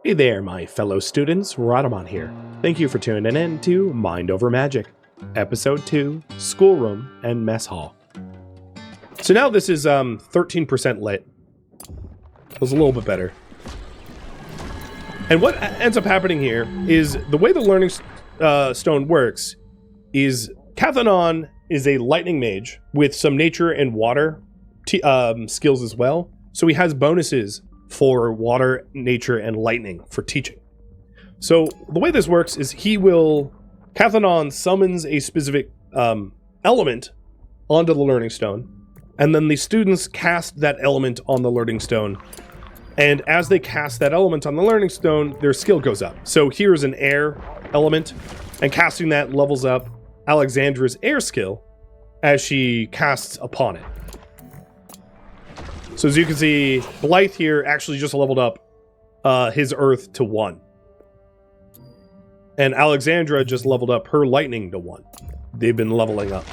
Hey there, my fellow students, Rhadamant here. Thank you for tuning in to Mind Over Magic, Episode 2, Schoolroom and Mess Hall. So now this is 13% lit. It was a little bit better. And what ends up happening here is the way the Learning Stone works is Cathanon is a lightning mage with some nature and water skills as well. So he has bonuses for water, nature, and lightning for teaching. So the way this works is Cathanon summons a specific element onto the Learning Stone, and then the students cast that element on the Learning Stone. And as they cast that element on the Learning Stone, their skill goes up. So here's an air element, and casting that levels up Alexandra's air skill as she casts upon it. So as you can see, Blythe here actually just leveled up his earth to 1. And Alexandra just leveled up her lightning to 1. They've been leveling up.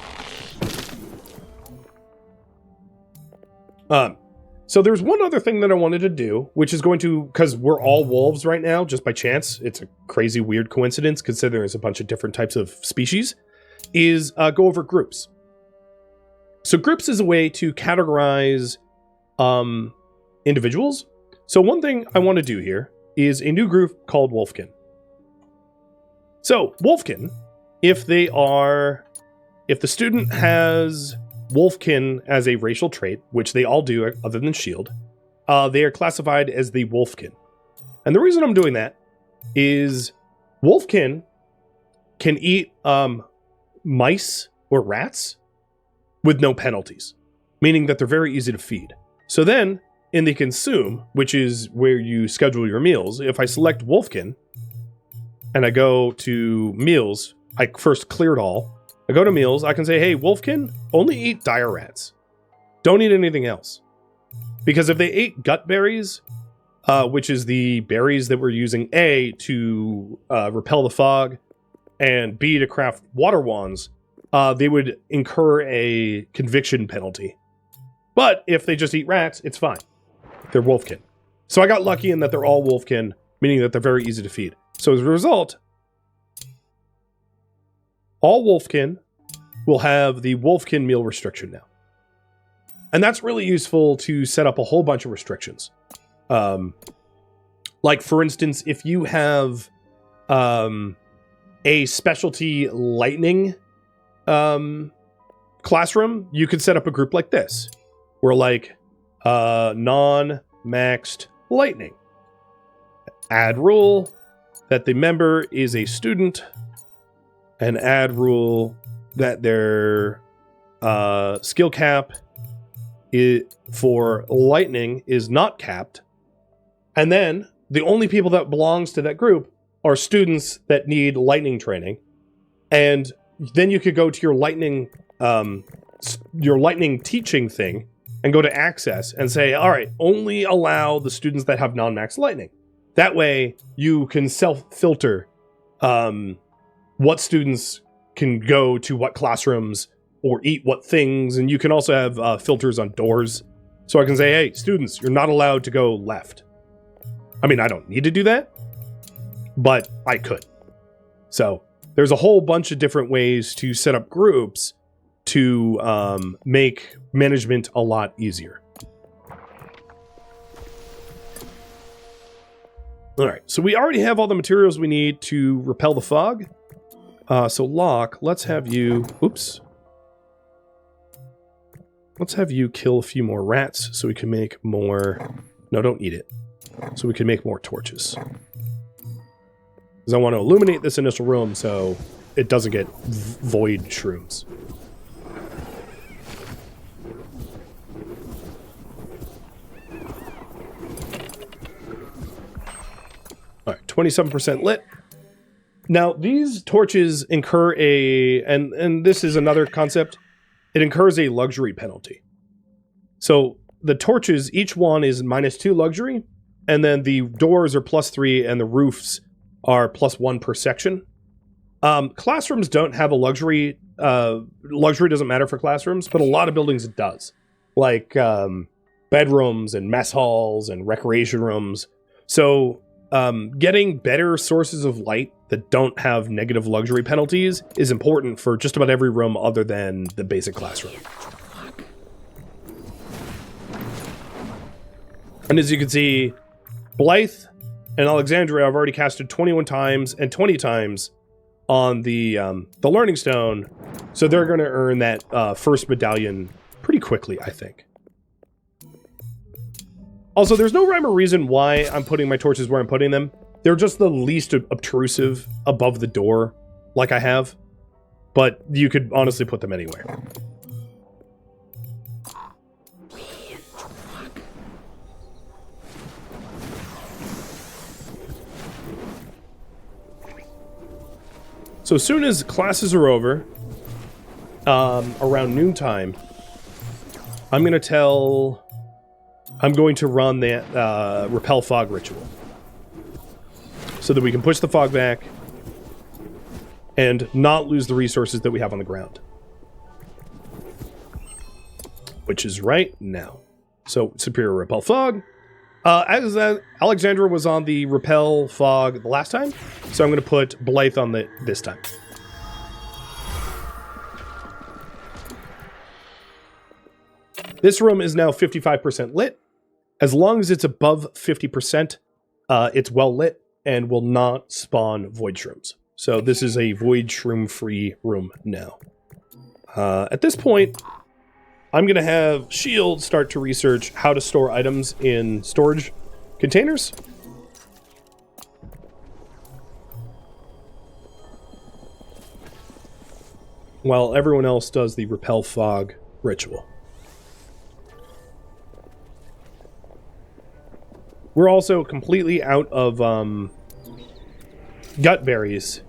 So there's one other thing that I wanted to do, which is going to, because we're all wolves right now, just by chance, it's a crazy weird coincidence considering there's a bunch of different types of species, is go over groups. So groups is a way to categorize individuals. So one thing I want to do here is a new group called Wolfkin. So Wolfkin, if the student has Wolfkin as a racial trait, which they all do other than Shield, they are classified as the Wolfkin. And the reason I'm doing that is Wolfkin can eat mice or rats with no penalties, meaning that they're very easy to feed. So then, in the consume, which is where you schedule your meals, if I select Wolfkin, and I go to meals, I first cleared all, I go to meals, I can say, hey, Wolfkin, only eat dire rats. Don't eat anything else. Because if they ate gut berries, which is the berries that we're using A, to repel the fog, and B, to craft water wands, they would incur a conviction penalty. But if they just eat rats, it's fine. They're Wolfkin. So I got lucky in that they're all Wolfkin, meaning that they're very easy to feed. So as a result, all Wolfkin will have the Wolfkin meal restriction now. And that's really useful to set up a whole bunch of restrictions. Like, for instance, if you have a specialty lightning classroom, you could set up a group like this. We're like non-maxed lightning. Add rule that the member is a student, and add rule that their skill cap for lightning is not capped. And then the only people that belongs to that group are students that need lightning training. And then you could go to your lightning teaching thing and go to access and say, all right, only allow the students that have non-max lightning. That way you can self-filter what students can go to what classrooms or eat what things. And you can also have filters on doors. So I can say, hey, students, you're not allowed to go left. I mean, I don't need to do that, but I could. So there's a whole bunch of different ways to set up groups to make management a lot easier. All right, so we already have all the materials we need to repel the fog. So Locke, let's have you, let's have you kill a few more rats so we can make more, no, don't eat it. So we can make more torches. Because I want to illuminate this initial room so it doesn't get void shrooms. All right, 27% lit. Now, these torches incur and this is another concept, it incurs a luxury penalty. So the torches, each one is -2 luxury, and then the doors are +3, and the roofs are +1 per section. Classrooms don't have a luxury. Luxury doesn't matter for classrooms, but a lot of buildings it does. Like bedrooms and mess halls and recreation rooms. So getting better sources of light that don't have negative luxury penalties is important for just about every room other than the basic classroom. And as you can see, Blythe and Alexandria have already casted 21 times and 20 times on the Learning Stone, so they're going to earn that first medallion pretty quickly, I think. Also, there's no rhyme or reason why I'm putting my torches where I'm putting them. They're just the least obtrusive above the door, like I have. But you could honestly put them anywhere. So as soon as classes are over, around noontime, I'm going to run that repel fog ritual so that we can push the fog back and not lose the resources that we have on the ground, which is right now. So superior repel fog. As Alexandra was on the repel fog the last time, so I'm going to put Blythe on this time. This room is now 55% lit. As long as it's above 50%, it's well lit and will not spawn void shrooms. So this is a void shroom-free room now. At this point, I'm going to have Shield start to research how to store items in storage containers. While everyone else does the repel fog ritual. We're also completely out of gut berries.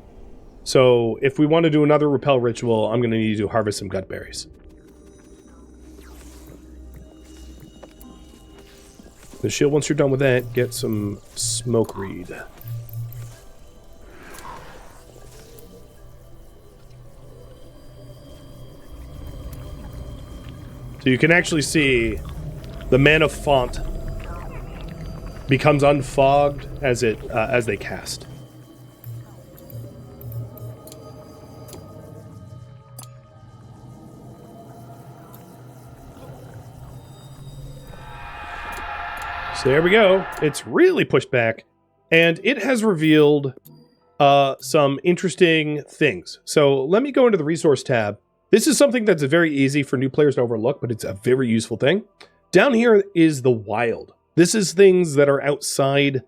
So if we want to do another repel ritual, I'm going to need to harvest some gut berries. The Shield, once you're done with that, get some smoke reed. So you can actually see the mana font becomes unfogged as they cast. So there we go. It's really pushed back, and it has revealed some interesting things. So let me go into the resource tab. This is something that's very easy for new players to overlook, but it's a very useful thing. Down here is the wild. This is things that are outside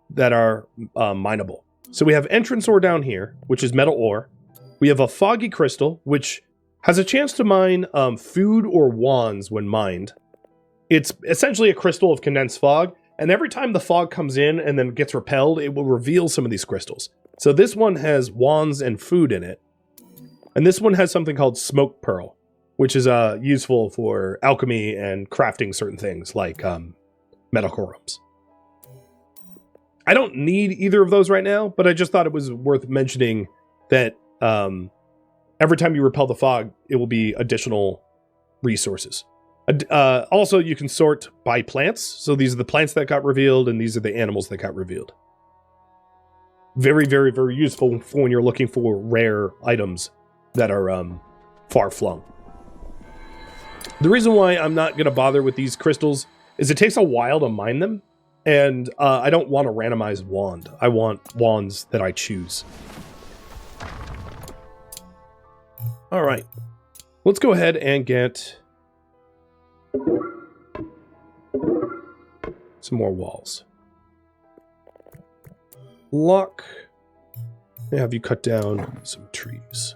that are mineable. So we have entrance ore down here, which is metal ore. We have a foggy crystal, which has a chance to mine food or wands when mined. It's essentially a crystal of condensed fog, and every time the fog comes in and then gets repelled, it will reveal some of these crystals. So this one has wands and food in it. And this one has something called smoke pearl, which is useful for alchemy and crafting certain things like medical rooms. I don't need either of those right now, but I just thought it was worth mentioning that every time you repel the fog, it will be additional resources. Also, you can sort by plants. So these are the plants that got revealed, and these are the animals that got revealed. Very, very, very useful for when you're looking for rare items that are far-flung. The reason why I'm not going to bother with these crystals is it takes a while to mine them, and I don't want a randomized wand. I want wands that I choose. All right. Let's go ahead and get some more walls. Lock. Have you cut down some trees?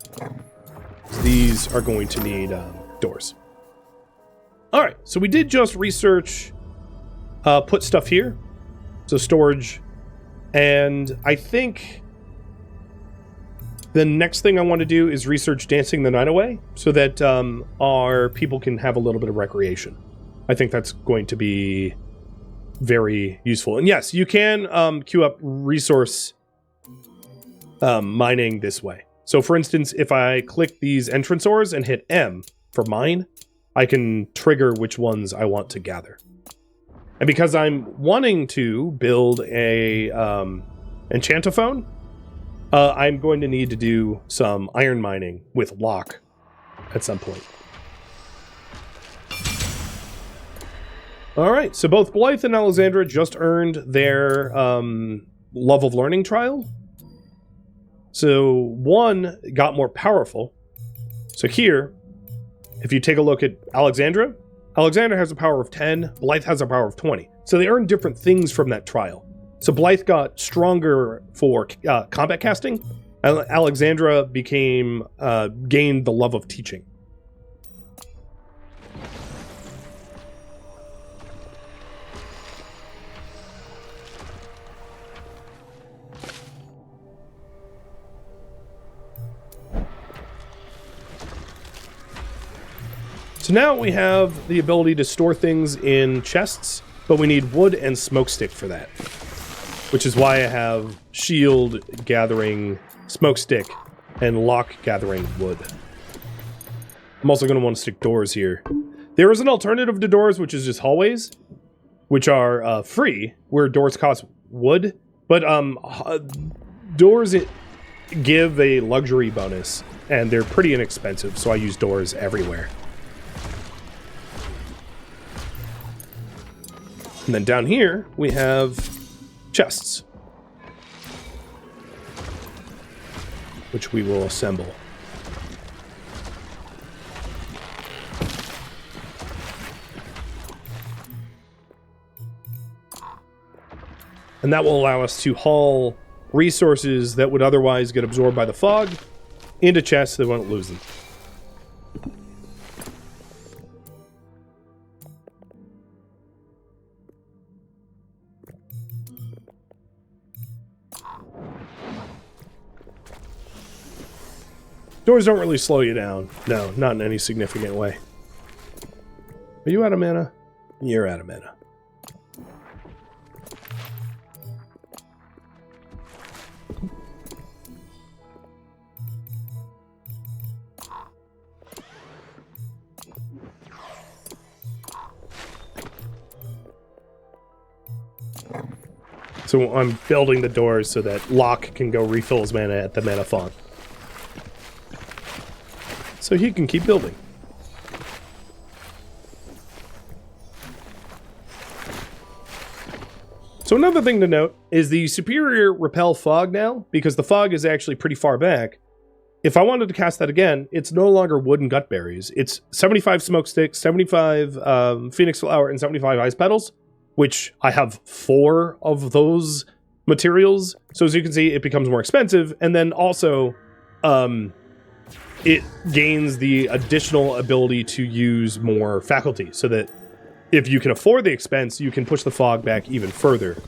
These are going to need doors. All right, so we did just research, put stuff here, so storage, and I think the next thing I want to do is research Dancing the Night Away so that our people can have a little bit of recreation. I think that's going to be very useful. And yes, you can queue up resource mining this way. So for instance, if I click these entrance ores and hit M for mine, I can trigger which ones I want to gather. And because I'm wanting to build a enchantophone, I'm going to need to do some iron mining with Locke at some point. All right, so both Blythe and Alexandra just earned their Love of Learning trial. So one got more powerful. So here, if you take a look at Alexandra has a power of 10, Blythe has a power of 20. So they earned different things from that trial. So Blythe got stronger for combat casting, and Alexandra gained the love of teaching. So now we have the ability to store things in chests, but we need wood and smokestick for that. Which is why I have shield gathering smokestick and Locke gathering wood. I'm also going to want to stick doors here. There is an alternative to doors, which is just hallways, which are free, where doors cost wood. But doors give a luxury bonus, and they're pretty inexpensive, so I use doors everywhere. And then down here, we have chests, which we will assemble. And that will allow us to haul resources that would otherwise get absorbed by the fog into chests so they won't lose them. Doors don't really slow you down. No, not in any significant way. Are you out of mana? You're out of mana. So I'm building the doors so that Locke can go refill his mana at the mana font. So he can keep building. So another thing to note is the superior repel fog now, because the fog is actually pretty far back. If I wanted to cast that again, it's no longer wood and gut berries. It's 75 smoke sticks, 75 phoenix flower, and 75 ice petals, which I have 4 of those materials. So as you can see, it becomes more expensive. And then also, it gains the additional ability to use more faculty, so that if you can afford the expense, you can push the fog back even further,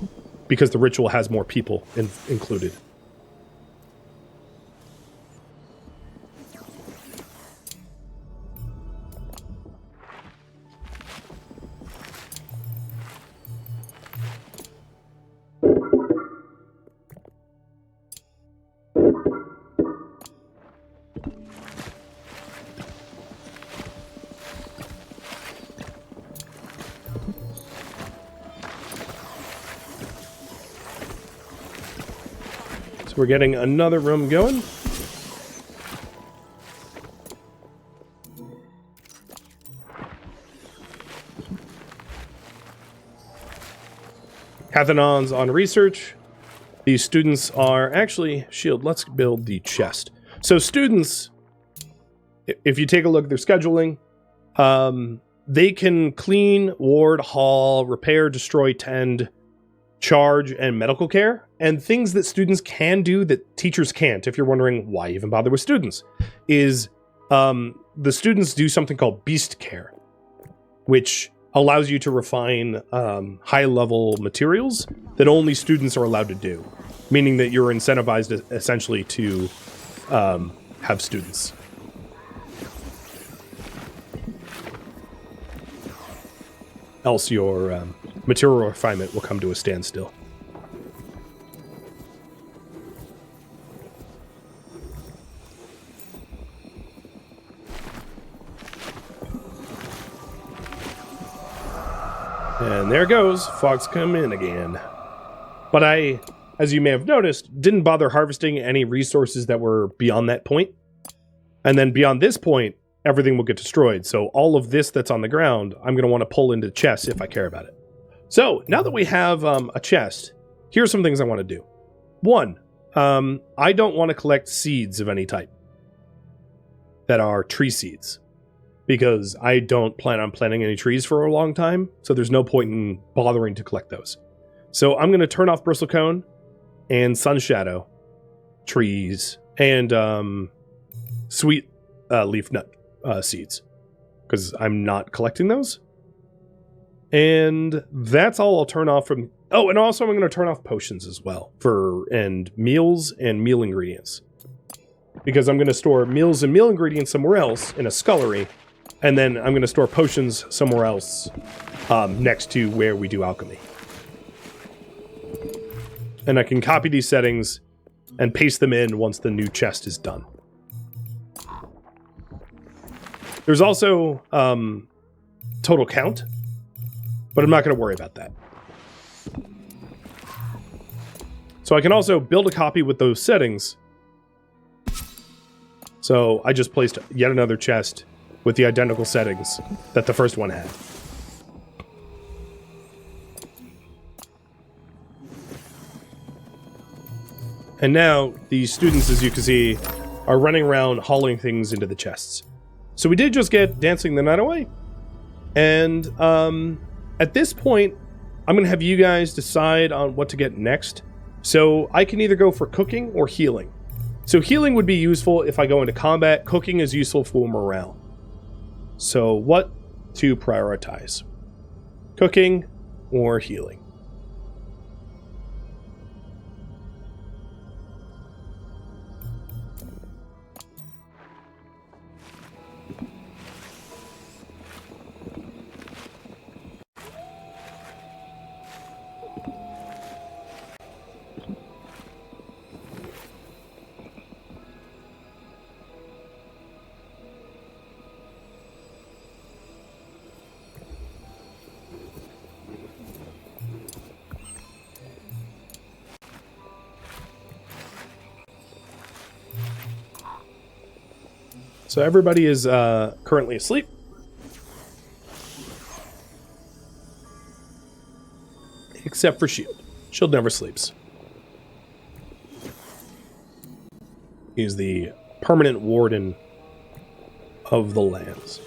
because the ritual has more people included. We're getting another room going. Cathanons on research. These students are actually shield. Let's build the chest. So students, if you take a look at their scheduling, they can clean, ward, haul, repair, destroy, tend, charge, and medical care, and things that students can do that teachers can't. If you're wondering why even bother with students, is the students do something called beast care, which allows you to refine high-level materials that only students are allowed to do, meaning that you're incentivized essentially to have students. Else your material refinement will come to a standstill. And there goes. Fox come in again. But I, as you may have noticed, didn't bother harvesting any resources that were beyond that point. And then beyond this point, everything will get destroyed. So all of this that's on the ground, I'm going to want to pull into chests if I care about it. So now that we have a chest, here's some things I want to do. One, I don't want to collect seeds of any type that are tree seeds, because I don't plan on planting any trees for a long time, so there's no point in bothering to collect those. So I'm going to turn off bristlecone and sun shadow trees and sweet leaf nut seeds, because I'm not collecting those. And that's all I'll turn off from... Oh, and also I'm going to turn off potions as well, and meals and meal ingredients, because I'm going to store meals and meal ingredients somewhere else in a scullery, and then I'm going to store potions somewhere else next to where we do alchemy. And I can copy these settings and paste them in once the new chest is done. There's also total count, but I'm not going to worry about that. So I can also build a copy with those settings. So I just placed yet another chest with the identical settings that the first one had. And now the students, as you can see, are running around hauling things into the chests. So we did just get Dancing the Night Away. And at this point, I'm going to have you guys decide on what to get next. So I can either go for cooking or healing. So healing would be useful if I go into combat. Cooking is useful for morale. So what to prioritize? Cooking or healing? So everybody is currently asleep. Except for Shield. Shield never sleeps. He's the permanent warden of the lands.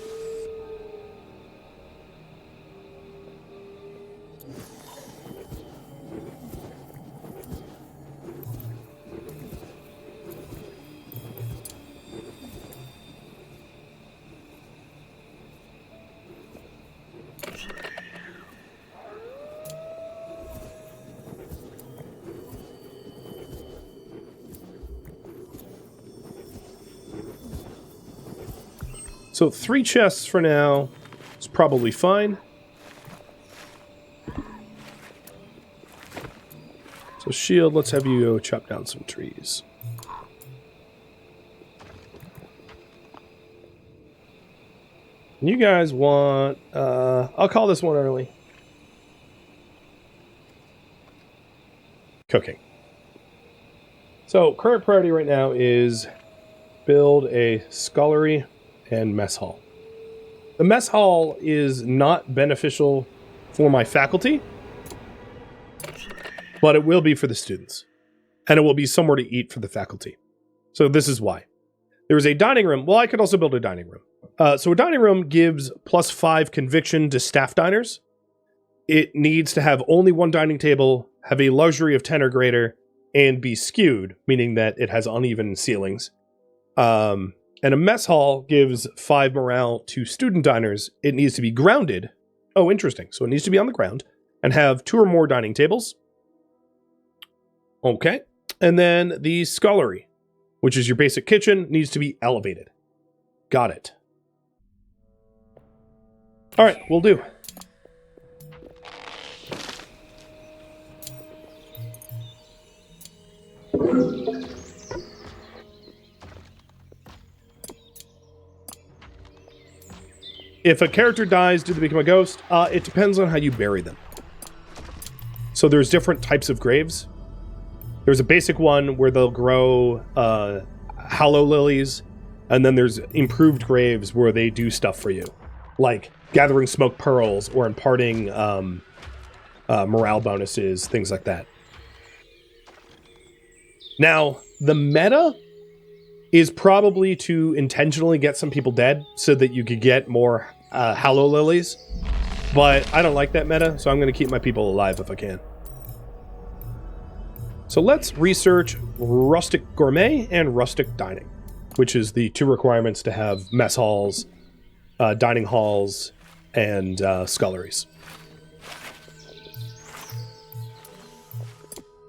So 3 chests for now is probably fine. So Shield, let's have you go chop down some trees. You guys want... I'll call this one early. Cooking. So current priority right now is build a scullery and mess hall. The mess hall is not beneficial for my faculty, but it will be for the students. And it will be somewhere to eat for the faculty. So this is why. There is a dining room. Well, I could also build a dining room. So a dining room gives +5 conviction to staff diners. It needs to have only 1 dining table, have a luxury of 10 or greater, and be skewed, meaning that it has uneven ceilings. And a mess hall gives 5 morale to student diners. It needs to be grounded. Oh, interesting. So it needs to be on the ground and have 2 or more dining tables. Okay. And then the scullery, which is your basic kitchen, needs to be elevated. Got it. All right, will do. If a character dies, do they become a ghost? It depends on how you bury them. So there's different types of graves. There's a basic one where they'll grow hollow lilies, and then there's improved graves where they do stuff for you, like gathering smoke pearls or imparting morale bonuses, things like that. Now, the meta is probably to intentionally get some people dead so that you could get more hollow lilies, but I don't like that meta, so I'm going to keep my people alive if I can. So let's research rustic gourmet and rustic dining, which is the 2 requirements to have mess halls, dining halls, and sculleries.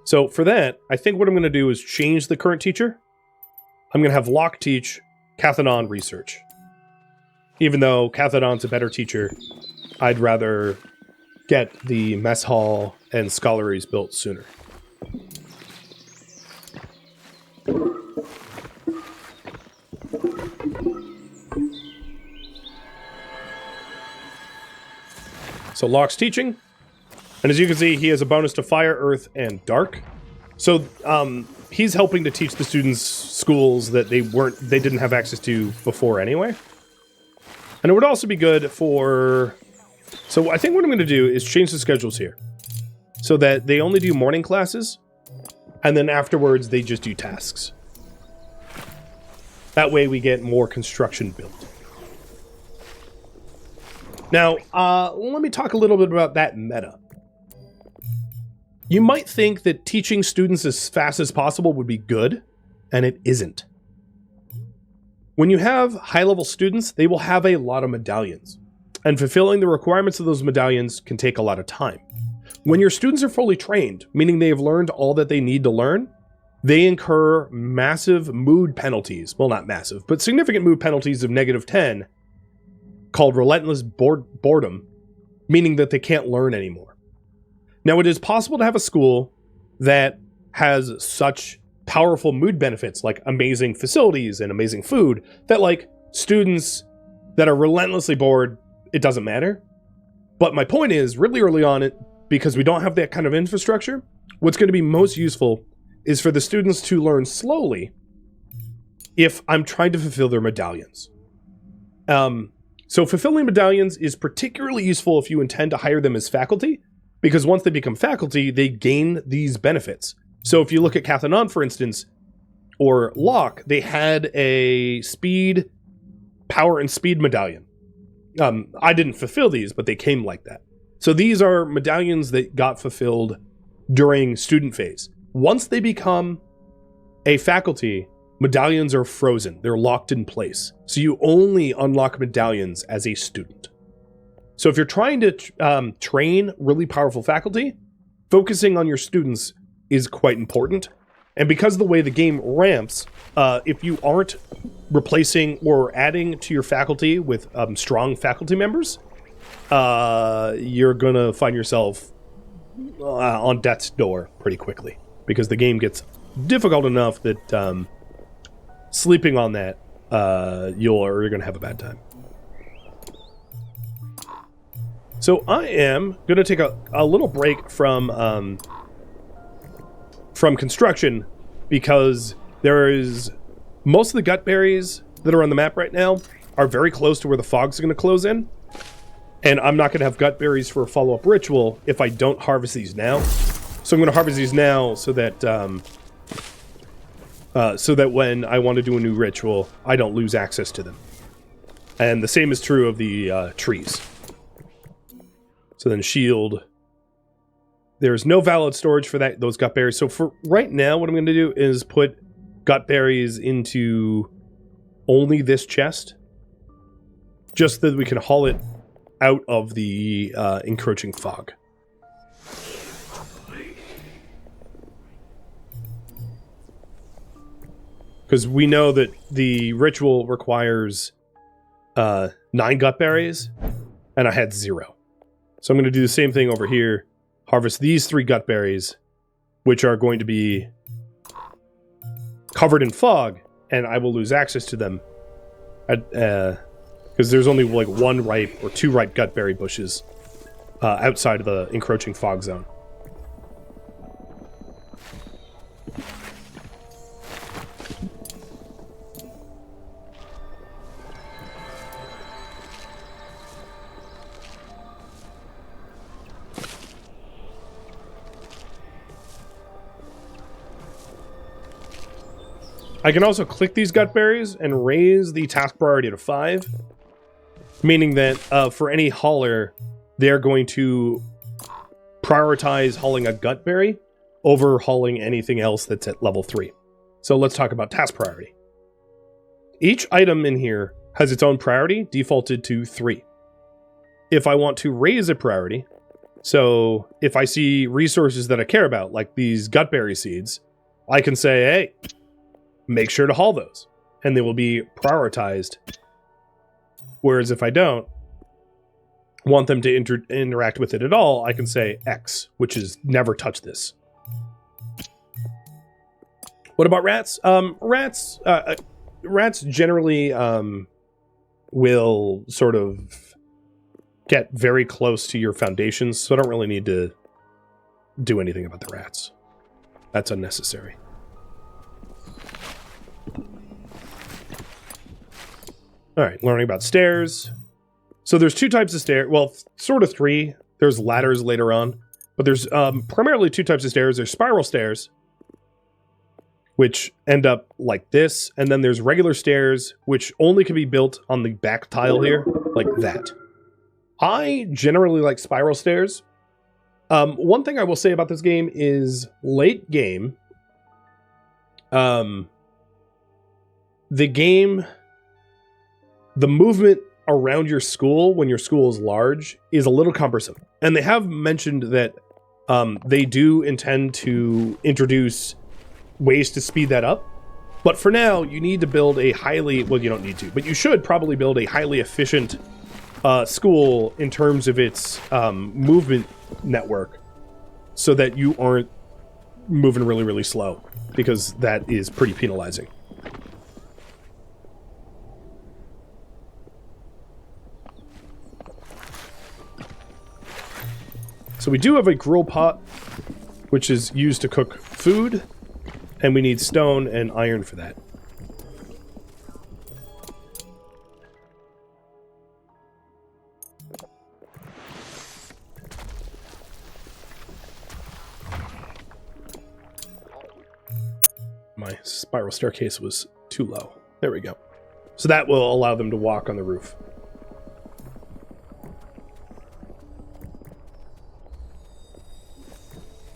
So for that, I think what I'm going to do is change the current teacher. I'm going to have Locke teach Cathanon research. Even though Cathanon's a better teacher, I'd rather get the mess hall and sculleries built sooner. So Locke's teaching, and as you can see, he has a bonus to fire, earth, and dark. So he's helping to teach the students schools that they didn't have access to before anyway. And it would also be good for... So I think what I'm going to do is change the schedules here so that they only do morning classes, and then afterwards they just do tasks. That way we get more construction built. Now, let me talk a little bit about that meta. You might think that teaching students as fast as possible would be good, and it isn't. When you have high-level students, they will have a lot of medallions, and fulfilling the requirements of those medallions can take a lot of time. When your students are fully trained, meaning they have learned all that they need to learn, they incur massive mood penalties. Well, not massive, but significant mood penalties of -10, called Relentless boredom, meaning that they can't learn anymore. Now, it is possible to have a school that has such powerful mood benefits, like amazing facilities and amazing food, that like students that are relentlessly bored, it doesn't matter. But my point is, really early on, because we don't have that kind of infrastructure, what's going to be most useful is for the students to learn slowly if I'm trying to fulfill their medallions. So fulfilling medallions is particularly useful if you intend to hire them as faculty, because once they become faculty, they gain these benefits. So if you look at Cathanon, for instance, or Locke, they had a speed, power, and speed medallion. I didn't fulfill these, but they came like that. So these are medallions that got fulfilled during student phase. Once they become a faculty, medallions are frozen. They're locked in place. So you only unlock medallions as a student. So if you're trying to train really powerful faculty, focusing on your students is quite important. And because of the way the game ramps, if you aren't replacing or adding to your faculty with strong faculty members, you're going to find yourself on death's door pretty quickly. Because the game gets difficult enough that sleeping on that, you're going to have a bad time. So I am going to take a little break from construction, because there is most of the gut berries that are on the map right now are very close to where the fog's going to close in, and I'm not going to have gut berries for a follow-up ritual if I don't harvest these now. So I'm going to harvest these now so that when I want to do a new ritual, I don't lose access to them. And the same is true of the trees. So then shield. There's no valid storage for those gut berries. So for right now, what I'm going to do is put gut berries into only this chest, just so that we can haul it out of the encroaching fog. Because we know that the ritual requires 9 gut berries, and I had 0. So I'm going to do the same thing over here. Harvest these 3 gut berries, which are going to be covered in fog, and I will lose access to them. Because because there's only like 1 ripe or 2 ripe gutberry bushes outside of the encroaching fog zone. I can also click these gutberries and raise the task priority to 5, meaning that for any hauler, they're going to prioritize hauling a gutberry over hauling anything else that's at level 3. So let's talk about task priority. Each item in here has its own priority, defaulted to 3. If I want to raise a priority, so if I see resources that I care about, like these gutberry seeds, I can say, hey, make sure to haul those, and they will be prioritized. Whereas if I don't want them to interact with it at all, I can say X, which is never touch this. What about rats? Rats generally will sort of get very close to your foundations, so I don't really need to do anything about the rats. That's unnecessary. All right, learning about stairs. So there's 2 types of stairs. Well, sort of 3. There's ladders later on. But there's primarily 2 types of stairs. There's spiral stairs, which end up like this. And then there's regular stairs, which only can be built on the back tile here, like that. I generally like spiral stairs. One thing I will say about this game is late game, the movement around your school when your school is large is a little cumbersome. And they have mentioned that they do intend to introduce ways to speed that up. But for now, you need to build a highly, well, you don't need to, but you should probably build a highly efficient school in terms of its movement network so that you aren't moving really, really slow, because that is pretty penalizing. So we do have a grill pot, which is used to cook food, and we need stone and iron for that. My spiral staircase was too low. There we go. So that will allow them to walk on the roof.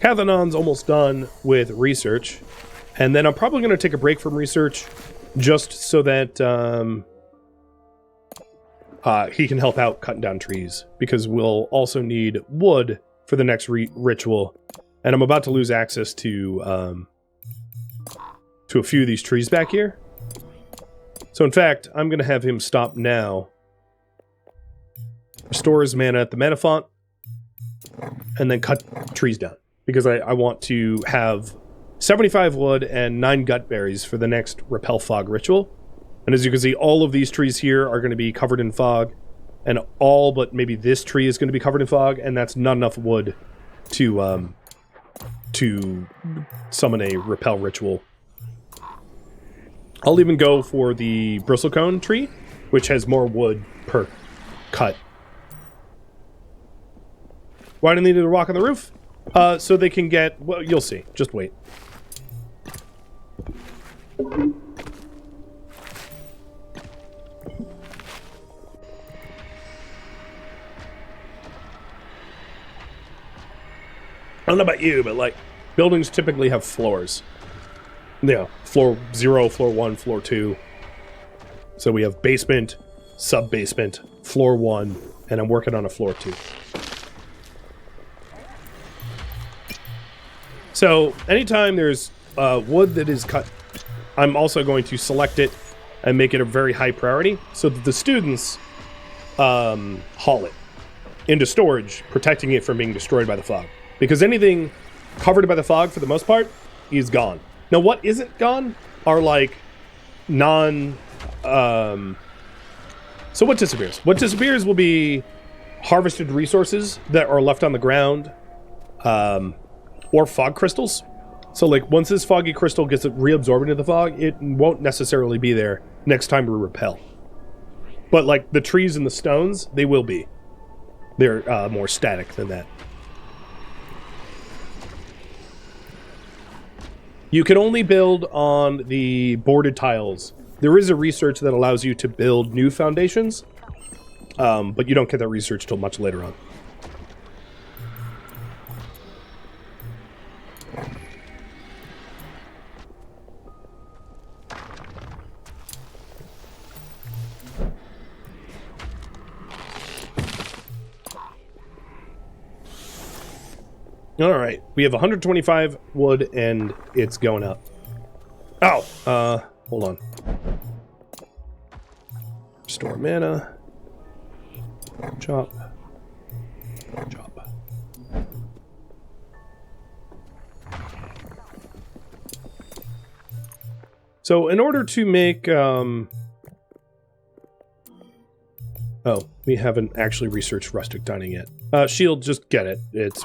Cathanon's almost done with research, and then I'm probably going to take a break from research just so that he can help out cutting down trees, because we'll also need wood for the next ritual, and I'm about to lose access to a few of these trees back here. So in fact, I'm going to have him stop now, restore his mana at the mana font, and then cut trees down. Because I want to have 75 wood and 9 gutberries for the next Repel Fog ritual. And as you can see, all of these trees here are going to be covered in fog. And all but maybe this tree is going to be covered in fog. And that's not enough wood to summon a Repel ritual. I'll even go for the bristlecone tree, which has more wood per cut. Why do they need to walk on the roof? So they can get... Well, you'll see. Just wait. I don't know about you, but, like, buildings typically have floors. Yeah, floor 0, floor 1, floor 2. So we have basement, sub-basement, floor 1, and I'm working on a floor 2. So, anytime there's wood that is cut, I'm also going to select it and make it a very high priority so that the students haul it into storage, protecting it from being destroyed by the fog. Because anything covered by the fog, for the most part, is gone. Now, what isn't gone are, like, So what disappears? What disappears will be harvested resources that are left on the ground, or fog crystals. So like once this foggy crystal gets reabsorbed into the fog, it won't necessarily be there next time we repel. But like the trees and the stones, they will be. They're more static than that. You can only build on the boarded tiles. There is a research that allows you to build new foundations, but you don't get that research till much later on. All right, we have 125 wood, and it's going up. Oh, hold on. Restore mana. Chop. Chop. So, in order to make, oh, we haven't actually researched rustic dining yet. Shield, just get it.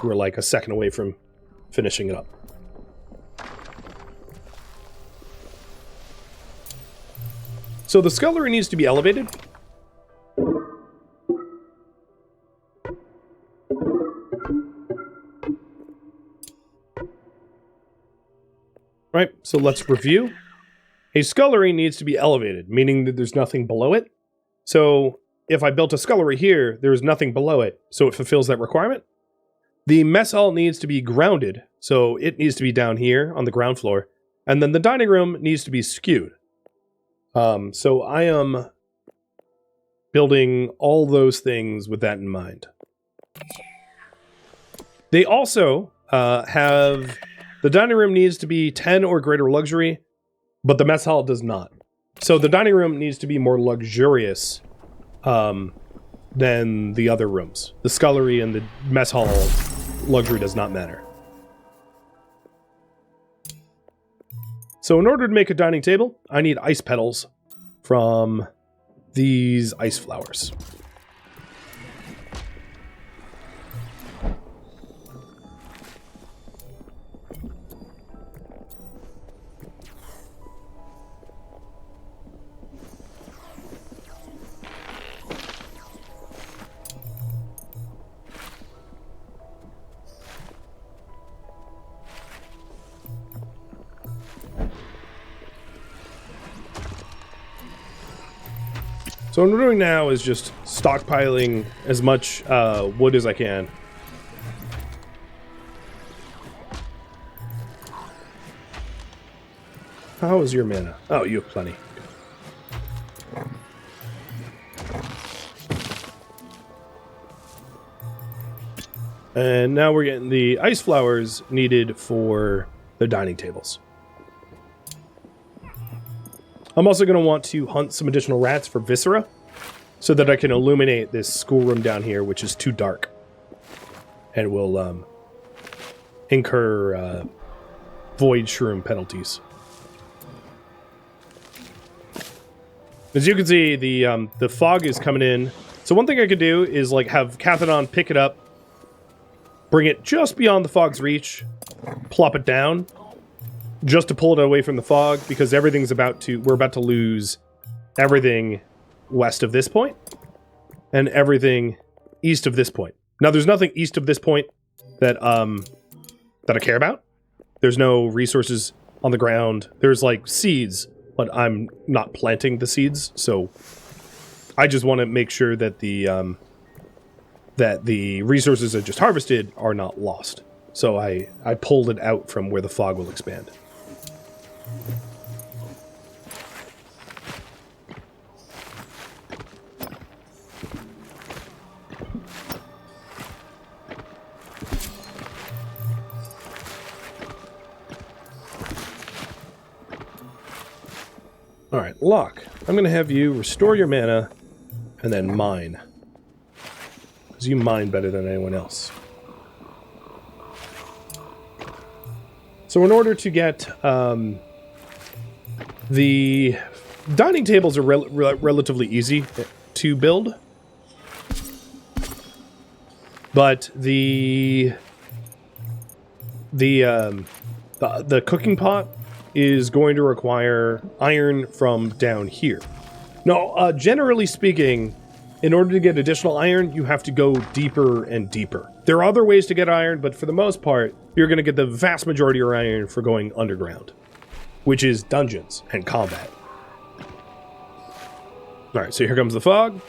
We're like a second away from finishing it up. So the scullery needs to be elevated. Right, so let's review. A scullery needs to be elevated, meaning that there's nothing below it. So if I built a scullery here, there's nothing below it, so it fulfills that requirement. The mess hall needs to be grounded, so it needs to be down here on the ground floor. And then the dining room needs to be skewed. So I am building all those things with that in mind. They also have... The dining room needs to be 10 or greater luxury, but the mess hall does not. So the dining room needs to be more luxurious than the other rooms. The scullery and the mess hall luxury does not matter. So in order to make a dining table, I need ice petals from these ice flowers. So what I'm doing now is just stockpiling as much wood as I can. How is your mana? Oh, you have plenty. And now we're getting the ice flowers needed for the dining tables. I'm also going to want to hunt some additional rats for viscera so that I can illuminate this schoolroom down here, which is too dark. And will incur void shroom penalties. As you can see, the fog is coming in. So one thing I could do is like have Cathodon pick it up, bring it just beyond the fog's reach, plop it down, just to pull it away from the fog, because we're about to lose everything west of this point, and everything east of this point. Now, there's nothing east of this point that I care about. There's no resources on the ground. There's like seeds, but I'm not planting the seeds, so I just want to make sure that the resources I just harvested are not lost. So I pulled it out from where the fog will expand. Alright, Locke, I'm going to have you restore your mana and then mine. Because you mine better than anyone else. So in order to get the dining tables are relatively easy to build. But the cooking pot is going to require iron from down here. Now, generally speaking, in order to get additional iron, you have to go deeper and deeper. There are other ways to get iron, but for the most part, you're going to get the vast majority of your iron for going underground, which is dungeons and combat. All right, so here comes the fog.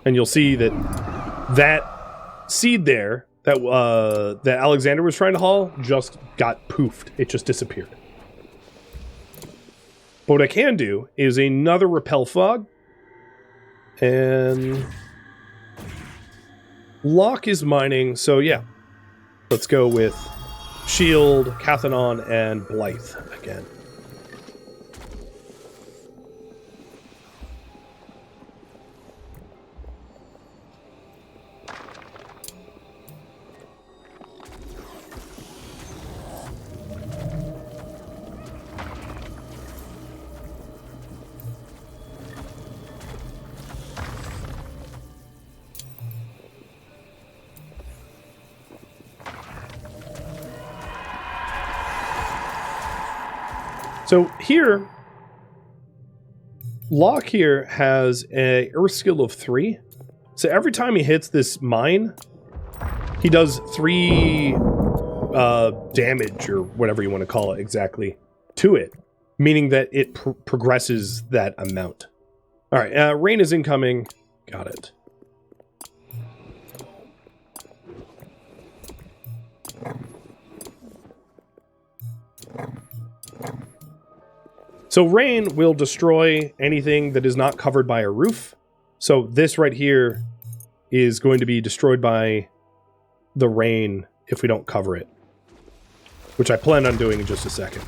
And you'll see that seed there that Alexander was trying to haul just got poofed. It just disappeared. But what I can do is another repel fog. And Locke is mining, so yeah. Let's go with Shield, Cathanon, and Blythe again. So here, Locke here has a Earth skill of 3. So every time he hits this mine, he does 3 damage, or whatever you want to call it exactly, to it. Meaning that it progresses that amount. Alright, rain is incoming. Got it. So rain will destroy anything that is not covered by a roof. So this right here is going to be destroyed by the rain if we don't cover it, which I plan on doing in just a second.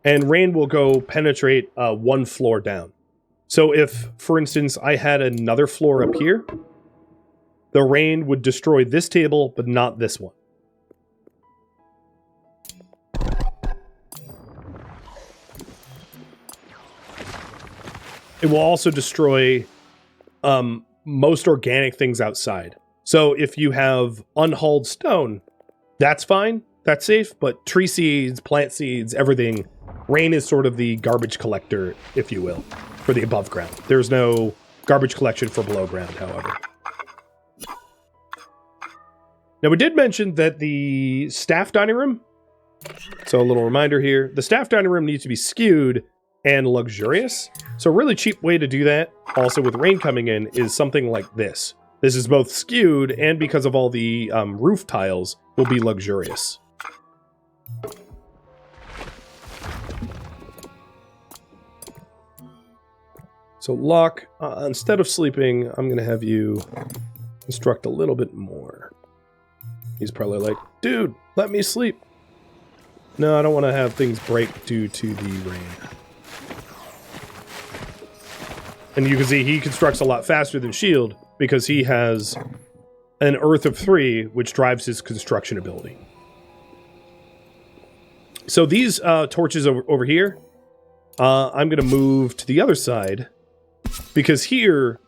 And rain will go penetrate 1 floor down. So if, for instance, I had another floor up here, the rain would destroy this table, but not this one. It will also destroy most organic things outside. So if you have unhulled stone, that's fine, that's safe, but tree seeds, plant seeds, everything, rain is sort of the garbage collector, if you will. For the above ground. There's no garbage collection for below ground, however. Now, we did mention that the staff dining room, so a little reminder here, the staff dining room needs to be skewed and luxurious. So a really cheap way to do that, also with rain coming in, is something like this. This is both skewed and because of all the roof tiles, will be luxurious. So Locke, instead of sleeping, I'm going to have you construct a little bit more. He's probably like, dude, let me sleep. No, I don't want to have things break due to the rain. And you can see he constructs a lot faster than Shield because he has an Earth of 3, which drives his construction ability. So these torches over here, I'm going to move to the other side. Because here,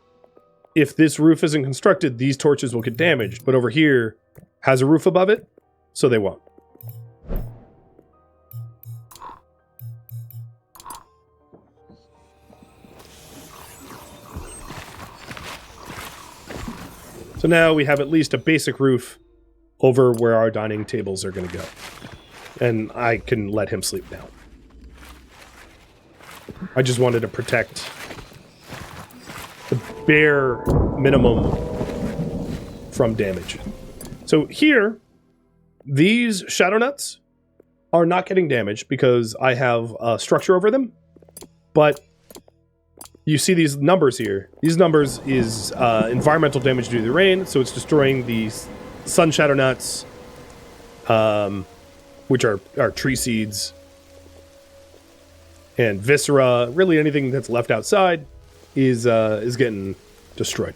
if this roof isn't constructed, these torches will get damaged. But over here, has a roof above it, so they won't. So now we have at least a basic roof over where our dining tables are going to go. And I can let him sleep now. I just wanted to protect the bare minimum from damage. So here, these shadow nuts are not getting damaged because I have a structure over them. But you see these numbers here. These numbers is environmental damage due to the rain, so it's destroying the sun shadow nuts, which are tree seeds, and viscera. Really, anything that's left outside is getting destroyed.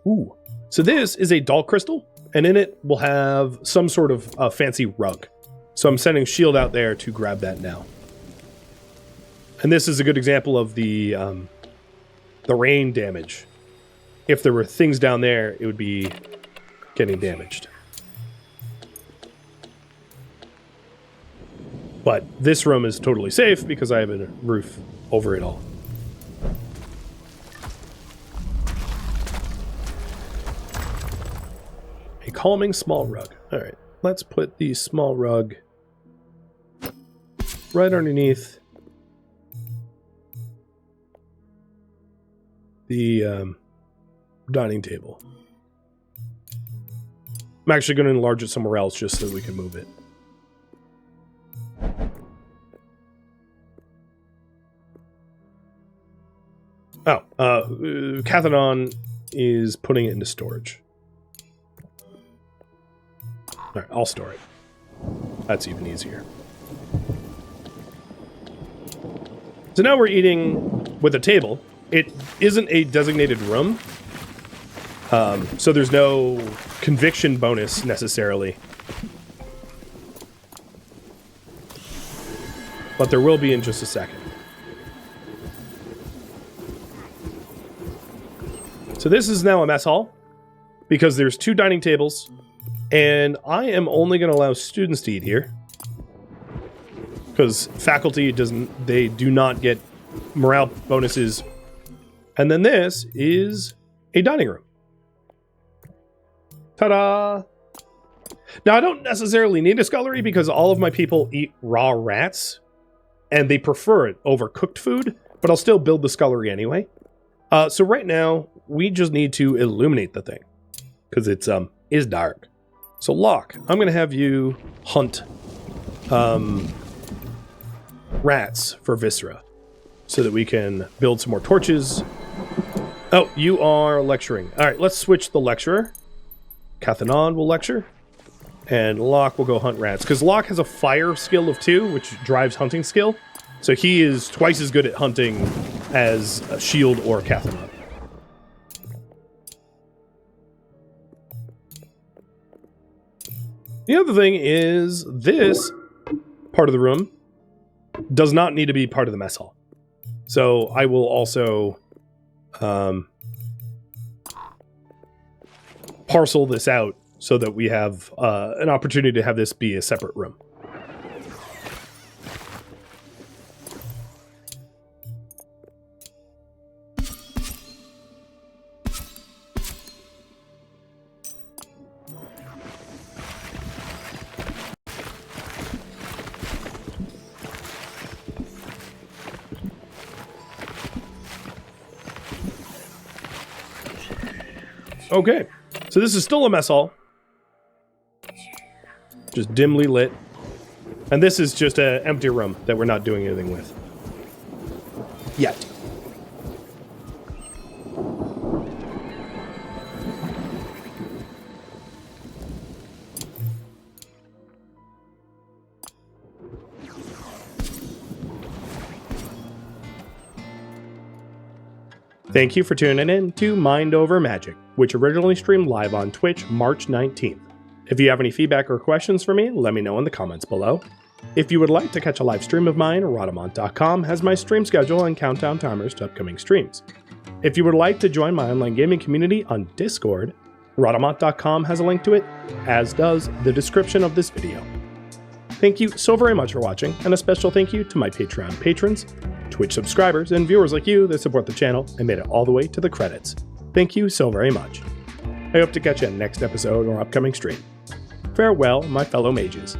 Ooh. So this is a doll crystal, and in it we'll have some sort of fancy rug. So I'm sending Shield out there to grab that now. And this is a good example of the rain damage. If there were things down there, it would be getting damaged. But this room is totally safe because I have a roof over it all. A calming small rug. All right, let's put the small rug right underneath the dining table. I'm actually going to enlarge it somewhere else just so that we can move it. Oh, Cathanon is putting it into storage. All right, I'll store it. That's even easier. So now we're eating with a table. It isn't a designated room, so there's no conviction bonus necessarily. But there will be in just a second. So this is now a mess hall because there's 2 dining tables, and I am only going to allow students to eat here because faculty do not get morale bonuses. And then this is a dining room. Ta-da! Now I don't necessarily need a scullery because all of my people eat raw rats and they prefer it over cooked food, but I'll still build the scullery anyway. So right now we just need to illuminate the thing because it's is dark. So Locke, I'm going to have you hunt rats for viscera so that we can build some more torches. Oh, you are lecturing. All right, let's switch the lecturer. Cathanon will lecture, and Locke will go hunt rats because Locke has a fire skill of 2, which drives hunting skill. So he is twice as good at hunting as Shield or Cathanon. The other thing is this part of the room does not need to be part of the mess hall. So I will also parcel this out so that we have an opportunity to have this be a separate room. Okay, so this is still a mess hall. Just dimly lit. And this is just an empty room that we're not doing anything with. Yet. Thank you for tuning in to Mind Over Magic, which originally streamed live on Twitch March 19th. If you have any feedback or questions for me, let me know in the comments below. If you would like to catch a live stream of mine, Rhadamant.com has my stream schedule and countdown timers to upcoming streams. If you would like to join my online gaming community on Discord, Rhadamant.com has a link to it, as does the description of this video. Thank you so very much for watching, and a special thank you to my Patreon patrons, Twitch subscribers, and viewers like you that support the channel and made it all the way to the credits. Thank you so very much. I hope to catch you in the next episode or upcoming stream. Farewell, my fellow mages.